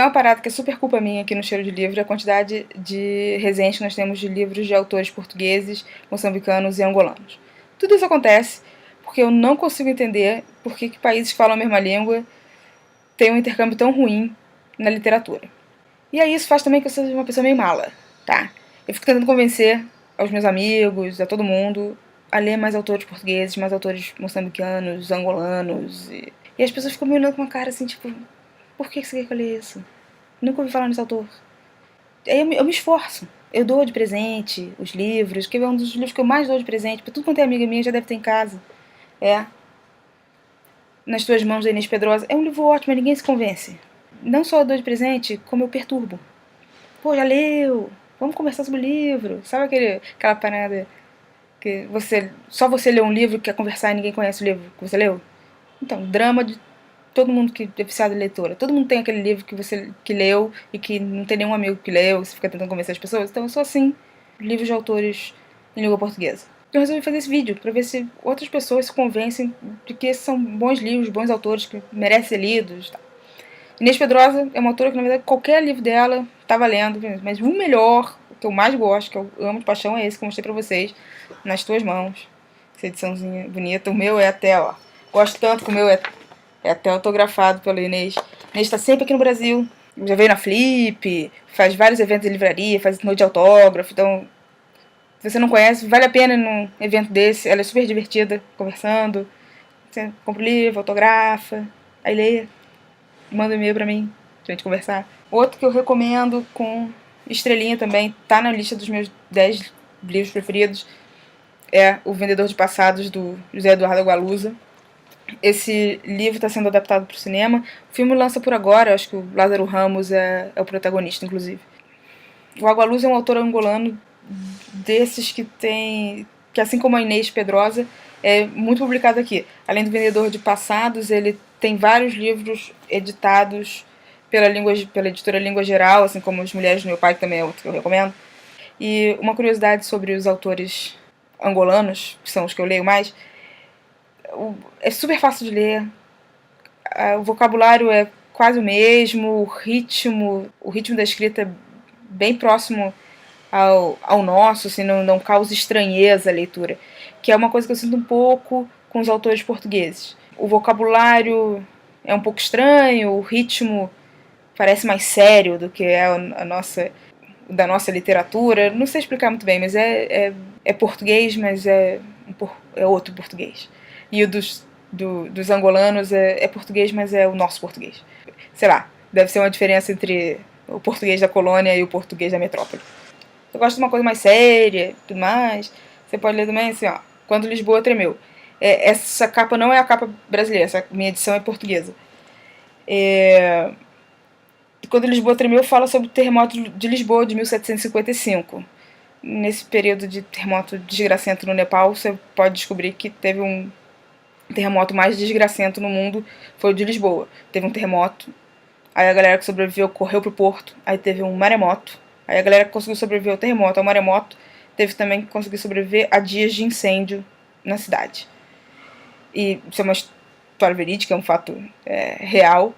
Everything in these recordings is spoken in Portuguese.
tem uma parada que é super culpa minha aqui no Cheiro de Livro, a quantidade de resenhas que nós temos de livros de autores portugueses, moçambicanos e angolanos. Tudo isso acontece porque eu não consigo entender por que países que falam a mesma língua têm um intercâmbio tão ruim na literatura. E aí isso faz também que eu seja uma pessoa meio mala, tá? Eu fico tentando convencer aos meus amigos, a todo mundo, a ler mais autores portugueses, mais autores moçambicanos, angolanos. E as pessoas ficam me olhando com uma cara assim, tipo, por que você quer que eu leia isso? Nunca ouvi falar nesse autor. Aí eu me esforço. Eu dou de presente os livros, que é um dos livros que eu mais dou de presente, pra tudo quanto é amiga minha já deve ter em casa. É Nas Tuas Mãos, da Inês Pedrosa. É um livro ótimo, mas ninguém se convence. Não só eu dou de presente, como eu perturbo. Pô, já leu? Vamos conversar sobre o livro. Sabe aquela parada que só você lê um livro que quer conversar e ninguém conhece o livro que você leu? Então, drama de todo mundo que é viciado em leitura. Todo mundo tem aquele livro que leu e que não tem nenhum amigo que leu, você fica tentando convencer as pessoas. Então eu sou assim, livros de autores em língua portuguesa. Eu resolvi fazer esse vídeo pra ver se outras pessoas se convencem de que esses são bons livros, bons autores que merecem ser lidos. Tá? Inês Pedrosa é uma autora que, na verdade, qualquer livro dela tá valendo, mas o melhor, o que eu mais gosto, que eu amo de paixão, é esse que eu mostrei pra vocês, Nas Tuas Mãos. Essa ediçãozinha bonita. O meu é até, ó, gosto tanto que o meu é até autografado pela Inês. Inês está sempre aqui no Brasil. Já veio na Flip, faz vários eventos de livraria, faz noite de autógrafo. Então, se você não conhece, vale a pena ir num evento desse. Ela é super divertida, conversando. Você compra o livro, autografa, aí lê, manda um e-mail pra mim, pra gente conversar. Outro que eu recomendo com estrelinha também, tá na lista dos meus 10 livros preferidos, é O Vendedor de Passados, do José Eduardo Agualusa. Esse livro está sendo adaptado para o cinema. O filme lança por agora, acho que o Lázaro Ramos é o protagonista, inclusive. O Agualusa é um autor angolano desses que assim como a Inês Pedrosa, é muito publicado aqui. Além do Vendedor de Passados, ele tem vários livros editados pela editora Língua Geral, assim como As Mulheres do Meu Pai, que também é outro que eu recomendo. E uma curiosidade sobre os autores angolanos, que são os que eu leio mais, é super fácil de ler, o vocabulário é quase o mesmo, o ritmo da escrita é bem próximo ao nosso, assim, não causa estranheza a leitura, que é uma coisa que eu sinto um pouco com os autores portugueses. O vocabulário é um pouco estranho, o ritmo parece mais sério do que é da nossa literatura. Não sei explicar muito bem, mas é português, mas é outro português. E o dos angolanos é português, mas é o nosso português. Sei lá, deve ser uma diferença entre o português da colônia e o português da metrópole. Eu gosto de uma coisa mais séria, tudo mais. Você pode ler também assim, ó, Quando Lisboa Tremeu. Essa capa não é a capa brasileira, essa minha edição é portuguesa. Quando Lisboa Tremeu fala sobre o terremoto de Lisboa de 1755. Nesse período de terremoto desgracento no Nepal, você pode descobrir que teve um terremoto mais desgracento no mundo, foi o de Lisboa. Teve um terremoto, aí a galera que sobreviveu correu pro porto, aí teve um maremoto, aí a galera que conseguiu sobreviver ao terremoto, ao maremoto, teve também que conseguir sobreviver a dias de incêndio na cidade. E isso é uma história verídica, é um fato real.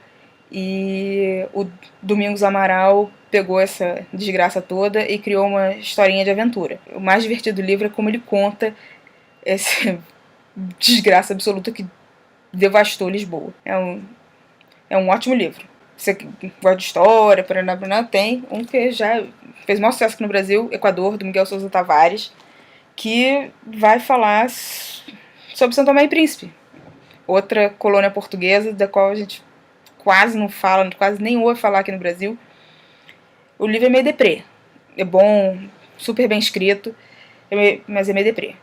E o Domingos Amaral pegou essa desgraça toda e criou uma historinha de aventura. O mais divertido do livro é como ele conta essa desgraça absoluta que devastou Lisboa. É um ótimo livro. Você que gosta de história, tem um que já fez maior sucesso aqui no Brasil, Equador, do Miguel Sousa Tavares, que vai falar sobre São Tomé e Príncipe, outra colônia portuguesa da qual a gente quase não fala, quase nem ouve falar aqui no Brasil. O livro é meio deprê. É bom, super bem escrito, mas é meio deprê.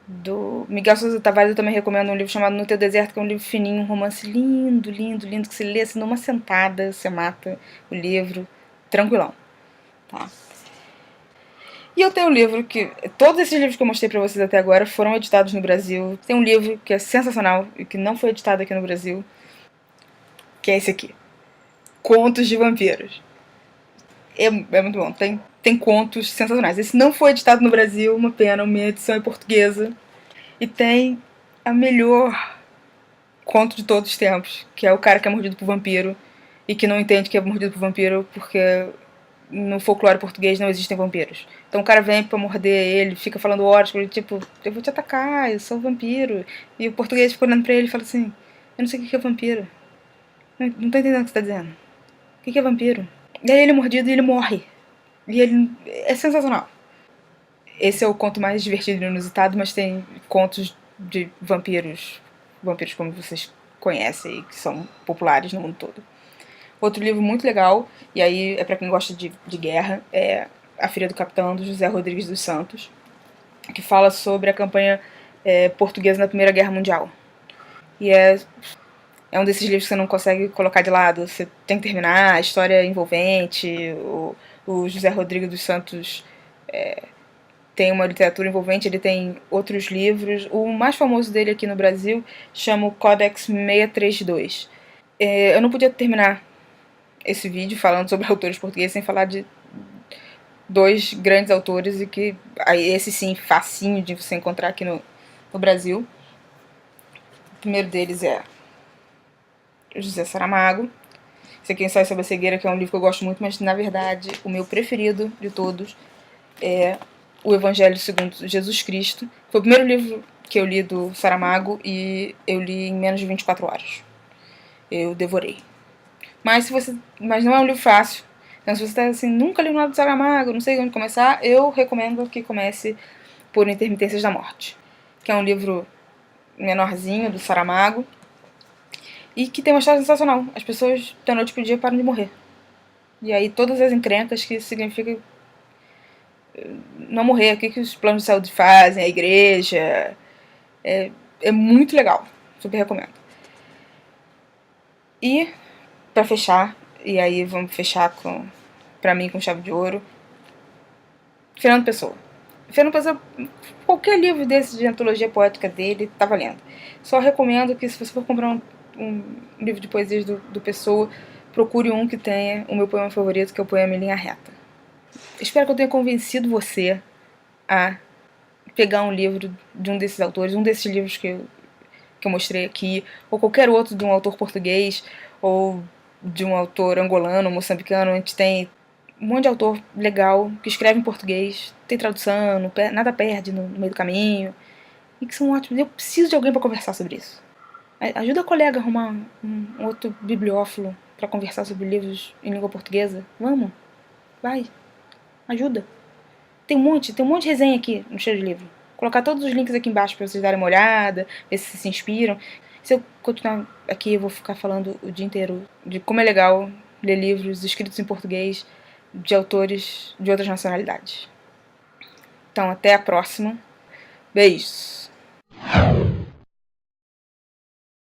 Do Miguel Sousa Tavares eu também recomendo um livro chamado No Teu Deserto, que é um livro fininho, um romance lindo, lindo, lindo, que você lê assim numa sentada, você mata o livro, tranquilão. Tá? E eu tenho um livro que... Todos esses livros que eu mostrei pra vocês até agora foram editados no Brasil. Tem um livro que é sensacional e que não foi editado aqui no Brasil, que é esse aqui. Contos de Vampiros. É muito bom. Tem contos sensacionais. Esse não foi editado no Brasil, uma pena, minha edição é portuguesa. E tem a melhor conto de todos os tempos, que é O Cara que é Mordido por Vampiro, e que não entende que é mordido por vampiro porque no folclore português não existem vampiros. Então o cara vem pra morder ele, fica falando horas pra ele, tipo, eu vou te atacar, eu sou um vampiro. E o português fica olhando pra ele e fala assim, eu não sei o que é vampiro. Não tô entendendo o que você tá dizendo. O que é vampiro? E aí ele é mordido e ele morre. E ele é sensacional. Esse é o conto mais divertido e inusitado, mas tem contos de vampiros, vampiros como vocês conhecem, que são populares no mundo todo. Outro livro muito legal, e aí é pra quem gosta de guerra, é A Filha do Capitão, do José Rodrigues dos Santos, que fala sobre a campanha portuguesa na Primeira Guerra Mundial. E é um desses livros que você não consegue colocar de lado, você tem que terminar, a história é envolvente, o José Rodrigues dos Santos tem uma literatura envolvente, ele tem outros livros. O mais famoso dele aqui no Brasil chama o Codex 632. Eu não podia terminar esse vídeo falando sobre autores portugueses sem falar de dois grandes autores, e que esse sim, facinho de você encontrar aqui no Brasil. O primeiro deles é José Saramago. Esse aqui é Ensaio sobre a Cegueira, que é um livro que eu gosto muito, mas na verdade o meu preferido de todos é O Evangelho segundo Jesus Cristo. Foi o primeiro livro que eu li do Saramago e eu li em menos de 24 horas. Eu devorei. Mas não é um livro fácil. Então se você está assim, nunca li nada do Saramago, não sei onde começar, eu recomendo que comece por Intermitências da Morte, que é um livro menorzinho do Saramago e que tem uma história sensacional. As pessoas da noite pro dia param de morrer. E aí todas as encrencas que significa não morrer, o que os planos de saúde fazem, a igreja. É muito legal. Super recomendo. E, pra fechar, e aí vamos fechar pra mim com chave de ouro, Fernando Pessoa. Fernando Pessoa, qualquer livro desse de antologia poética dele, tá valendo. Só recomendo que se você for comprar um livro de poesias do Pessoa, procure um que tenha o meu poema favorito, que é o poema Em Linha Reta. Espero que eu tenha convencido você a pegar um livro de um desses autores, um desses livros que eu mostrei aqui, ou qualquer outro de um autor português, ou de um autor angolano, moçambicano. A gente tem um monte de autor legal que escreve em português, tem tradução, nada perde no meio do caminho, e que são ótimos. Eu preciso de alguém para conversar sobre isso. Ajuda a colega a arrumar um outro bibliófilo para conversar sobre livros em língua portuguesa. Vamos, vai, ajuda. Tem um monte de resenha aqui no Cheiro de Livro. Vou colocar todos os links aqui embaixo para vocês darem uma olhada, ver se vocês se inspiram. Se eu continuar aqui, eu vou ficar falando o dia inteiro de como é legal ler livros escritos em português de autores de outras nacionalidades. Então, até a próxima. Beijos!